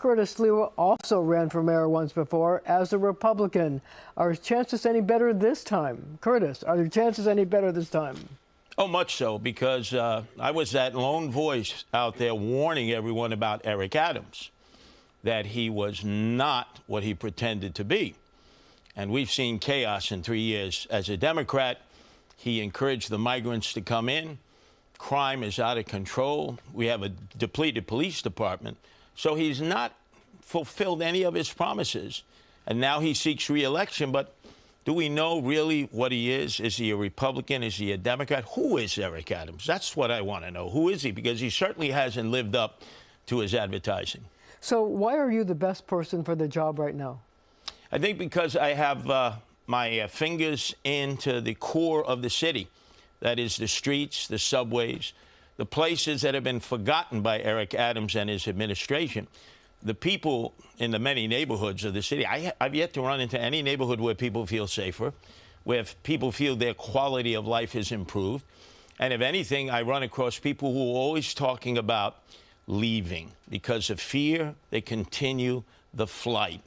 Curtis Sliwa also ran for mayor once before as a Republican. Are his chances any better this time? Curtis, are your chances any better this time? Oh, much so, because I was that lone voice out there warning everyone about Eric Adams, that he was not what he pretended to be. And we've seen chaos in 3 years. As a Democrat, he encouraged the migrants to come in. Crime is out of control. We have a depleted police department. So he's not fulfilled any of his promises. And now he seeks re-election. But do we know really what he is? Is he a Republican? Is he a Democrat? Who is Eric Adams? That's what I want to know. Who is he? Because he certainly hasn't lived up to his advertising. So why are you the best person for the job right now? I think because I have my fingers into the core of the city. That is the streets, the subways, the places that have been forgotten by Eric Adams and his administration. The people in the many neighborhoods of the city. I've yet to run into any neighborhood where people feel safer, where people feel their quality of life is improved. And if anything, I run across people who are always talking about leaving. Because of fear, they continue the flight.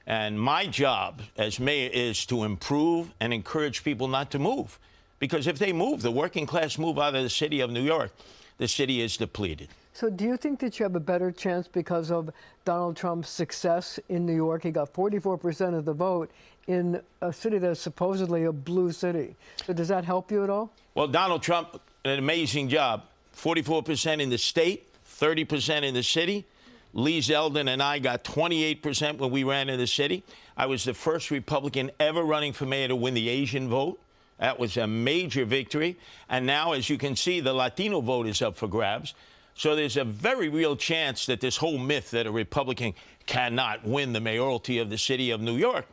And my job as mayor is to improve and encourage people not to move. Because if they move, the working class move out of the city of New York, the city is depleted. So do you think that you have a better chance because of Donald Trump's success in New York? He got 44% of the vote in a city that's supposedly a blue city. So does that help you at all? Well, Donald Trump, an amazing job. 44% in the state, 30% in the city. Lee Zeldin and I got 28% when we ran in the city. I was the first Republican ever running for mayor to win the Asian vote. That was a major victory. And now, as you can see, the Latino vote is up for grabs. So there's a very real chance that this whole myth that a Republican cannot win the mayoralty of the city of New York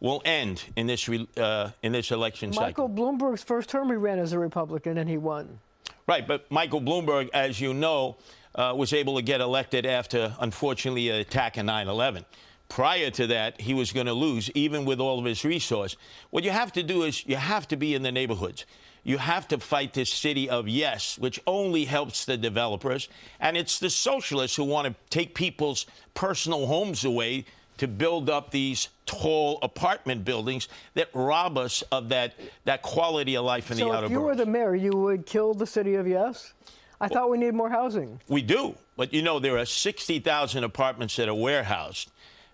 will end in this election cycle. Michael Bloomberg's first term, he ran as a Republican, and he won. Right, but Michael Bloomberg, as you know, was able to get elected after, unfortunately, an attack in 9/11. Prior to that, he was going to lose, even with all of his resource. What you have to do is you have to be in the neighborhoods. You have to fight this city of yes, which only helps the developers. And it's the socialists who want to take people's personal homes away to build up these tall apartment buildings that rob us of that quality of life in the outer boroughs. So if you were the mayor, you would kill the city of yes? I thought we need more housing. We do. But, you know, there are 60,000 apartments that are warehoused.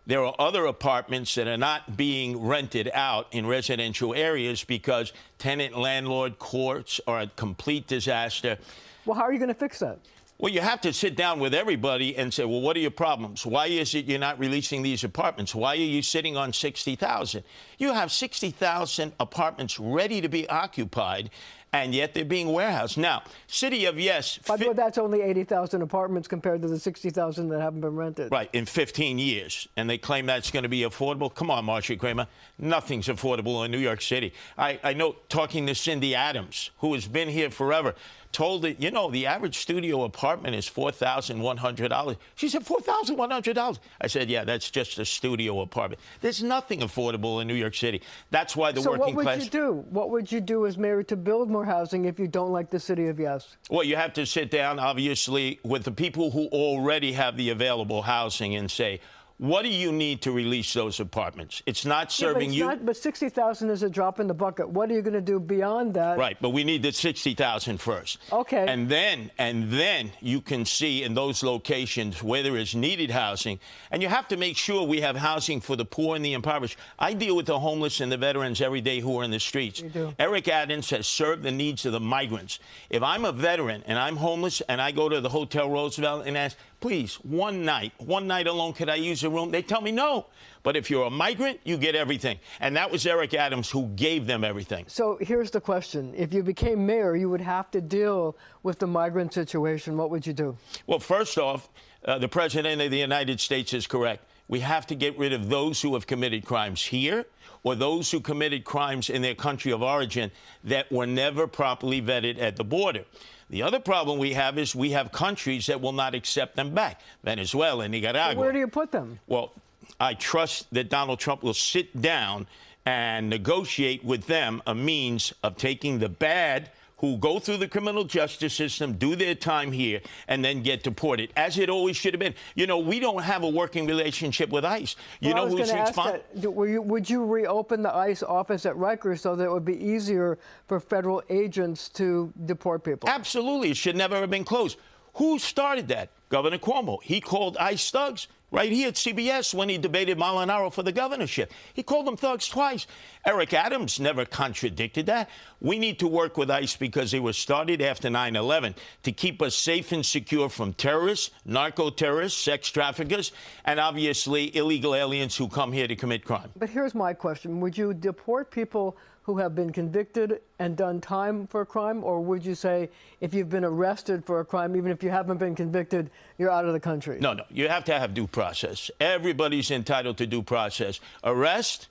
There are other apartments that are not being rented out in residential areas because tenant-landlord courts are a complete disaster. Well, how are you going to fix that? Well, you have to sit down with everybody and say, well, what are your problems? Why is it you're not releasing these apartments? Why are you sitting on 60,000? You have 60,000 apartments ready to be occupied, and yet they're being warehoused. Now, City of Yes... By the way, that's only 80,000 apartments compared to the 60,000 that haven't been rented. Right, in 15 years. And they claim that's going to be affordable. Come on, Marcia Kramer. Nothing's affordable in New York City. I know, talking to Cindy Adams, who has been here forever, told that, you know, the average studio apartment is $4,100. She said, $4,100? I said, yeah, that's just a studio apartment. There's nothing affordable in New York City. That's why the working class... So what would you do? What would you do as mayor to build more housing if you don't like the city of yes? Well, you have to sit down, obviously, with the people who already have the available housing and say, what do you need to release those apartments? It's not serving you. But 60,000 is a drop in the bucket. What are you going to do beyond that? Right, but we need the 60,000 first. Okay. And then you can see in those locations where there is needed housing. And you have to make sure we have housing for the poor and the impoverished. I deal with the homeless and the veterans every day who are in the streets. You do. Eric Adams has served the needs of the migrants. If I'm a veteran and I'm homeless and I go to the Hotel Roosevelt and ask, please, one night alone, could I use a room? They tell me no. But if you're a migrant, you get everything. And that was Eric Adams who gave them everything. So here's the question. If you became mayor, you would have to deal with the migrant situation. What would you do? Well, first off, the President of the United States is correct. We have to get rid of those who have committed crimes here or those who committed crimes in their country of origin that were never properly vetted at the border. The other problem we have is we have countries that will not accept them back. Venezuela and Nicaragua. So where do you put them? Well, I trust that Donald Trump will sit down and negotiate with them a means of taking the bad who go through the criminal justice system, do their time here, and then get deported, as it always should have been. You know, we don't have a working relationship with ICE. You know who's responsible? Would you reopen the ICE office at Rikers so that it would be easier for federal agents to deport people? Absolutely. It should never have been closed. Who started that? Governor Cuomo. He called ICE thugs right here at CBS when he debated Molinaro for the governorship. He called them thugs twice. Eric Adams never contradicted that. We need to work with ICE because they were started after 9/11 to keep us safe and secure from terrorists, narco-terrorists, sex traffickers, and obviously illegal aliens who come here to commit crime. But here's my question. Would you deport people who have been convicted and done time for a crime, or would you say if you've been arrested for a crime, even if you haven't been convicted, you're out of the country? No. You have to have due process. Everybody's entitled to due process. Arrest,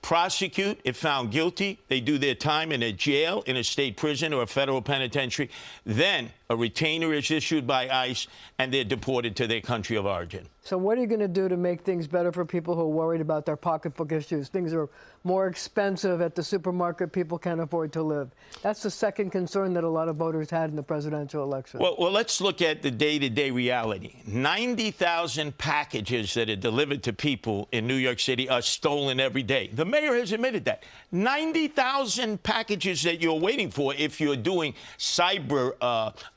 prosecute, if found guilty, they do their time in a jail, in a state prison or a federal penitentiary. Then a retainer is issued by ICE, and they're deported to their country of origin. So what are you going to do to make things better for people who are worried about their pocketbook issues? Things are more expensive at the supermarket. People can't afford to live. That's the second concern that a lot of voters had in the presidential election. Well, let's look at the day-to-day reality. 90,000 packages that are delivered to people in New York City are stolen every day. The mayor has admitted that. 90,000 packages that you're waiting for if you're doing cyber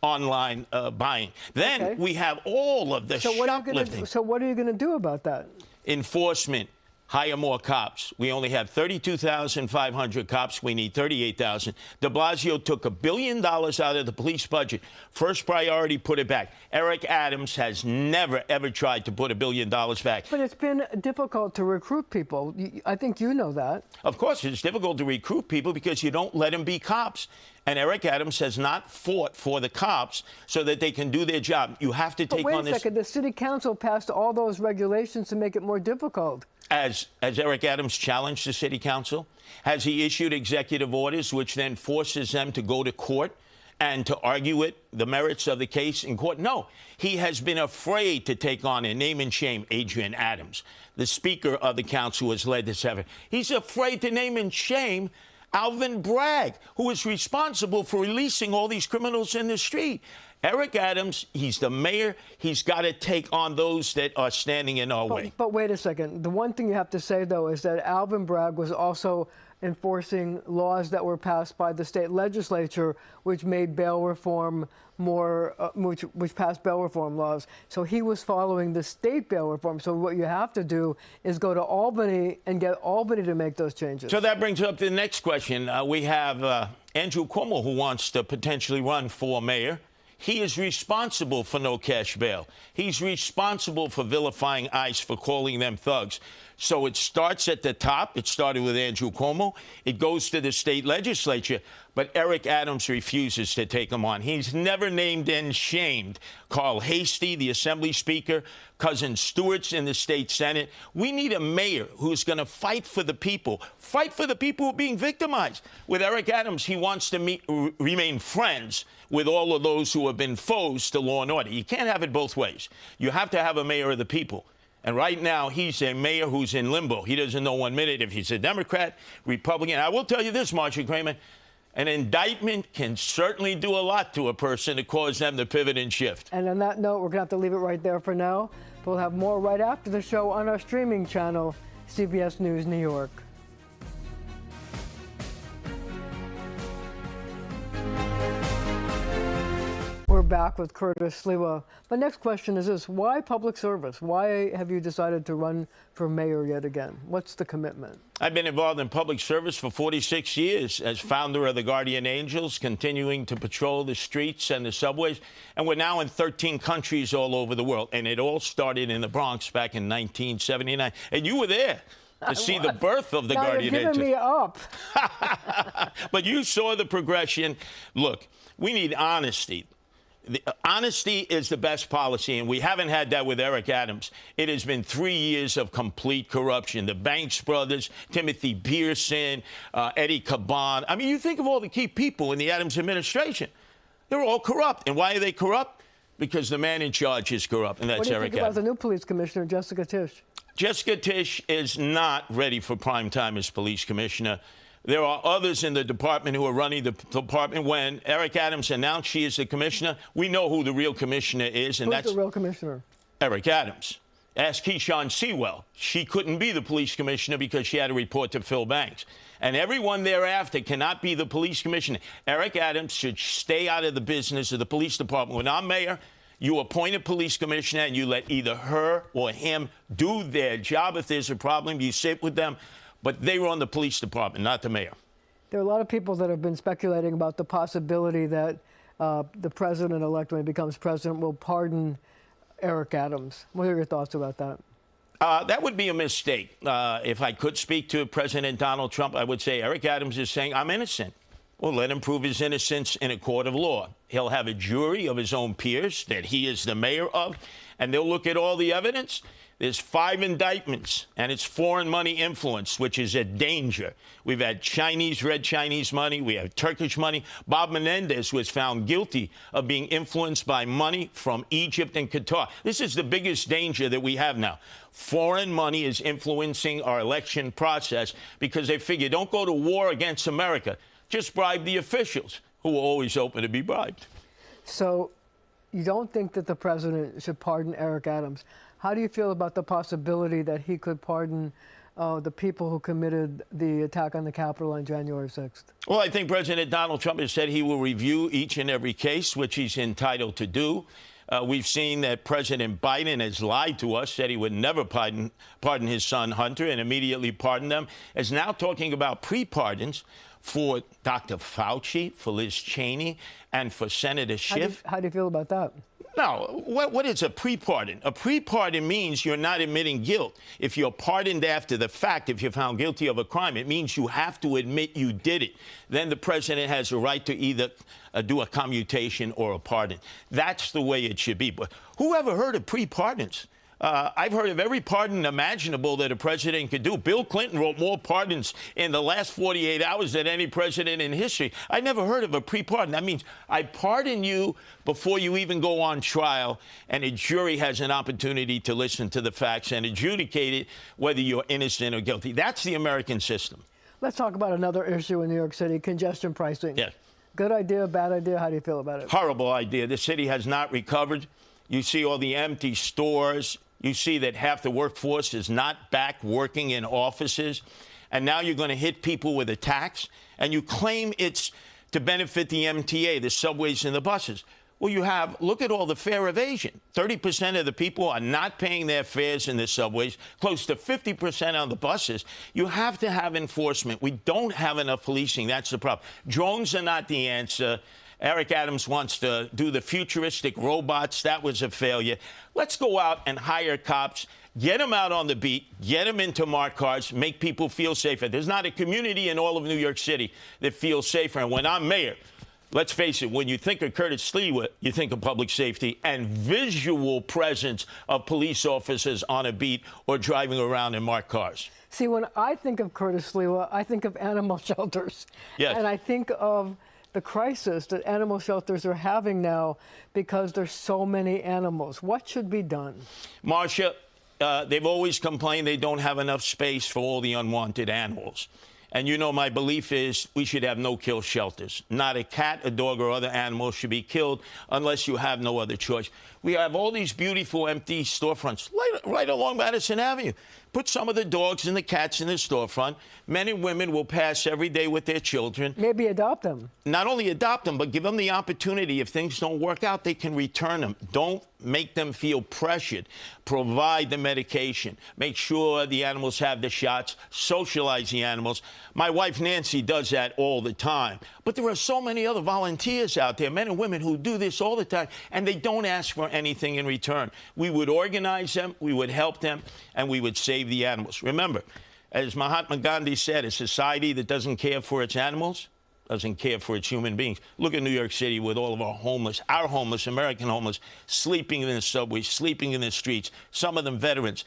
online buying. Then we have all of the shoplifting. So what are you going to do about that? Enforcement. Hire more cops. We only have 32,500 cops. We need 38,000. De Blasio took $1 billion out of the police budget. First priority, put it back. Eric Adams has never, ever tried to put $1 billion back. But it's been difficult to recruit people. I think you know that. Of course, it's difficult to recruit people because you don't let them be cops. And Eric Adams has not fought for the cops so that they can do their job. You have to take on this. Wait a second. The city council passed all those regulations to make it more difficult. Has Eric Adams challenged the city council? Has he issued executive orders which then forces them to go to court and to argue the merits of the case in court? No. He has been afraid to take on and name and shame Adrian Adams. The speaker of the council has led this effort. He's afraid to name and shame Alvin Bragg, who is responsible for releasing all these criminals in the street. Eric Adams, he's the mayor. He's got to take on those that are standing in our way. But wait a second. The one thing you have to say, though, is that Alvin Bragg was also enforcing laws that were passed by the state legislature, which made bail reform more, which passed bail reform laws. So he was following the state bail reform. So what you have to do is go to Albany and get Albany to make those changes. So that brings up the next question. We have Andrew Cuomo, who wants to potentially run for mayor. He is responsible for no cash bail. He's responsible for vilifying ICE, for calling them thugs. So it starts at the top. It started with Andrew Cuomo. It goes to the state legislature. But Eric Adams refuses to take him on. He's never named and shamed Carl Hasty, the Assembly Speaker, Cousin Stewart's in the state Senate. We need a mayor who's going to fight for the people who are being victimized. With Eric Adams, he wants to remain friends with all of those who have been foes to law and order. You can't have it both ways. You have to have a mayor of the people. And right now, he's a mayor who's in limbo. He doesn't know 1 minute if he's a Democrat, Republican. I will tell you this, Marcia Kramer, an indictment can certainly do a lot to a person to cause them to pivot and shift. And on that note, we're going to have to leave it right there for now. We'll have more right after the show on our streaming channel, CBS News New York. We're back with Curtis Sliwa. My next question is this: why public service? Why have you decided to run for mayor yet again? What's the commitment? I've been involved in public service for 46 years as founder of the Guardian Angels, continuing to patrol the streets and the subways. And we're now in 13 countries all over the world. And it all started in the Bronx back in 1979. And you were there to see the birth of the Guardian Angels. You're giving me up. But you saw the progression. Look, we need honesty. Honesty is the best policy, and we haven't had that with Eric Adams. It has been 3 years of complete corruption. The Banks brothers, Timothy Pearson, Eddie Caban. I mean, you think of all the key people in the Adams administration. They're all corrupt. And why are they corrupt? Because the man in charge is corrupt, and that's Eric Adams. What do you think about the new police commissioner, Jessica Tisch? Jessica Tisch is not ready for prime time as police commissioner. There are others in the department who are running the department. When Eric Adams announced she is the commissioner, we know who the real commissioner is, and Who's that's the real commissioner? Eric Adams. Ask Keyshawn Sewell. She couldn't be the police commissioner because she had to report to Phil Banks. And everyone thereafter cannot be the police commissioner. Eric Adams should stay out of the business of the police department. When I'm mayor, you appoint a police commissioner and you let either her or him do their job. If there's a problem, you sit with them. But they run the police department, not the mayor. There are a lot of people that have been speculating about the possibility that the president-elect, when he becomes president, will pardon Eric Adams. What are your thoughts about that? That would be a mistake. If I could speak to President Donald Trump, I would say Eric Adams is saying, I'm innocent. Well, let him prove his innocence in a court of law. He'll have a jury of his own peers that he is the mayor of, and they'll look at all the evidence. There's 5 indictments, and it's foreign money influence, which is a danger. We've had red Chinese money. We have Turkish money. Bob Menendez was found guilty of being influenced by money from Egypt and Qatar. This is the biggest danger that we have now. Foreign money is influencing our election process because they figure, don't go to war against America. Just bribe the officials, who are always open to be bribed. So you don't think that the president should pardon Eric Adams. How do you feel about the possibility that he could pardon the people who committed the attack on the Capitol on January 6th? Well, I think President Donald Trump has said he will review each and every case, which he's entitled to do. We've seen that President Biden has lied to us, said he would never pardon his son Hunter and immediately pardon them, is now talking about pre-pardons for Dr. Fauci, for Liz Cheney, and for Senator Schiff. How do you feel about that? No, what is a pre-pardon? A pre-pardon means you're not admitting guilt. If you're pardoned after the fact, if you're found guilty of a crime, it means you have to admit you did it. Then the president has a right to either do a commutation or a pardon. That's the way it should be. But who ever heard of pre-pardons? I've heard of every pardon imaginable that a president could do. Bill Clinton wrote more pardons in the last 48 hours than any president in history. I never heard of a pre-pardon. That means I pardon you before you even go on trial, and a jury has an opportunity to listen to the facts and adjudicate it, whether you're innocent or guilty. That's the American system. Let's talk about another issue in New York City, congestion pricing. Yes. Good idea, bad idea? How do you feel about it? Horrible idea. The city has not recovered. You see all the empty stores. You see that half the workforce is not back working in offices. And now you're going to hit people with a tax. And you claim it's to benefit the MTA, the subways and the buses. Well, look at all the fare evasion. 30% of the people are not paying their fares in the subways, close to 50% on the buses. You have to have enforcement. We don't have enough policing. That's the problem. Drones are not the answer. Eric Adams wants to do the futuristic robots. That was a failure. Let's go out and hire cops, get them out on the beat, get them into marked cars, make people feel safer. There's not a community in all of New York City that feels safer. And when I'm mayor, let's face it, when you think of Curtis Sliwa, you think of public safety and visual presence of police officers on a beat or driving around in marked cars. See, when I think of Curtis Sliwa, I think of animal shelters. Yes. And I think of the crisis that animal shelters are having now because there's so many animals. What should be done? Marcia, they've always complained they don't have enough space for all the unwanted animals. And you know, my belief is we should have no-kill shelters. Not a cat, a dog, or other animal should be killed unless you have no other choice. We have all these beautiful empty storefronts right along Madison Avenue. Put some of the dogs and the cats in the storefront. Men and women will pass every day with their children. Maybe adopt them. Not only adopt them, but give them the opportunity. If things don't work out, they can return them. Don't make them feel pressured. Provide the medication. Make sure the animals have the shots. Socialize the animals. My wife, Nancy, does that all the time. But there are so many other volunteers out there, men and women, who do this all the time, and they don't ask for anything in return. We would organize them, we would help them, and we would save the animals. Remember, as Mahatma Gandhi said, a society that doesn't care for its animals doesn't care for its human beings. Look at New York City with all of our homeless, American homeless, sleeping in the subways, sleeping in the streets, some of them veterans.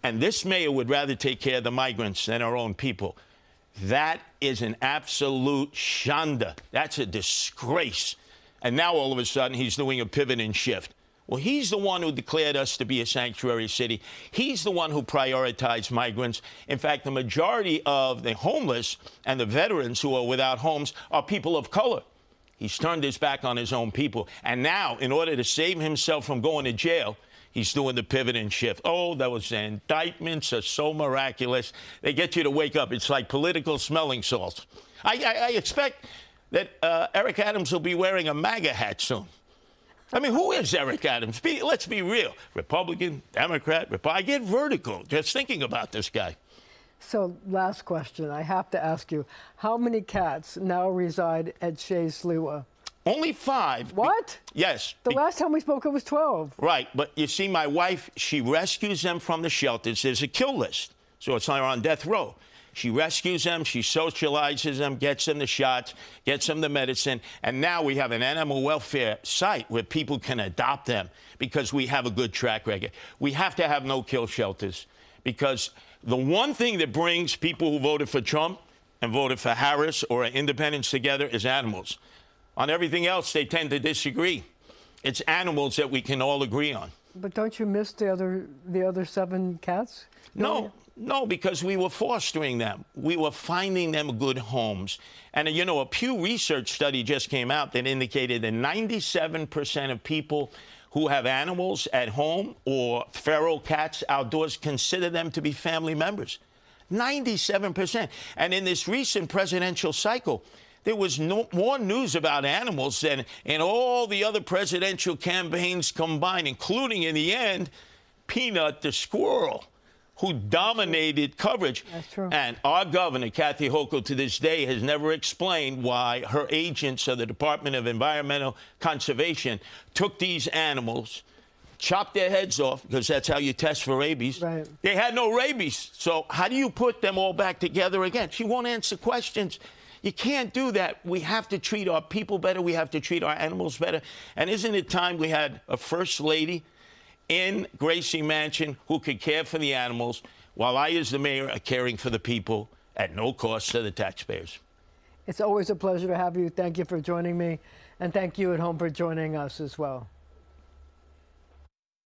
And this mayor would rather take care of the migrants than our own people. That is an absolute shanda. That's a disgrace. And now all of a sudden he's doing a pivot and shift. Well, he's the one who declared us to be a sanctuary city. He's the one who prioritized migrants. In fact, the majority of the homeless and the veterans who are without homes are people of color. He's turned his back on his own people. And now, in order to save himself from going to jail, he's doing the pivot and shift. Oh, those indictments are so miraculous. They get you to wake up. It's like political smelling salts. I expect that Eric Adams will be wearing a MAGA hat soon. I mean, who is Eric Adams? Let's be real. Republican, Democrat, I get vertigo just thinking about this guy. So, last question. I have to ask you, how many cats now reside at Chez Sliwa? Only 5. What? Yes. The last time we spoke, it was 12. Right. But you see, my wife, she rescues them from the shelters. There's a kill list. So it's like on death row. She rescues them, she socializes them, gets them the shots, gets them the medicine, and now we have an animal welfare site where people can adopt them because we have a good track record. We have to have no-kill shelters because the one thing that brings people who voted for Trump and voted for Harris or independents together is animals. On everything else, they tend to disagree. It's animals that we can all agree on. But don't you miss the other 7 cats? No, because we were fostering them. We were finding them good homes. And, you know, a Pew Research study just came out that indicated that 97% of people who have animals at home or feral cats outdoors consider them to be family members. 97%. And in this recent presidential cycle, there was more news about animals than in all the other presidential campaigns combined, including, in the end, Peanut the squirrel, who dominated coverage. That's true. And our governor, Kathy Hochul, to this day has never explained why her agents of the Department of Environmental Conservation took these animals, chopped their heads off, because that's how you test for rabies. Right. They had no rabies. So how do you put them all back together again? She won't answer questions. You can't do that. We have to treat our people better. We have to treat our animals better. And isn't it time we had a first lady in Gracie Mansion who could care for the animals while I, as the mayor, are caring for the people at no cost to the taxpayers? It's always a pleasure to have you. Thank you for joining me. And thank you at home for joining us as well.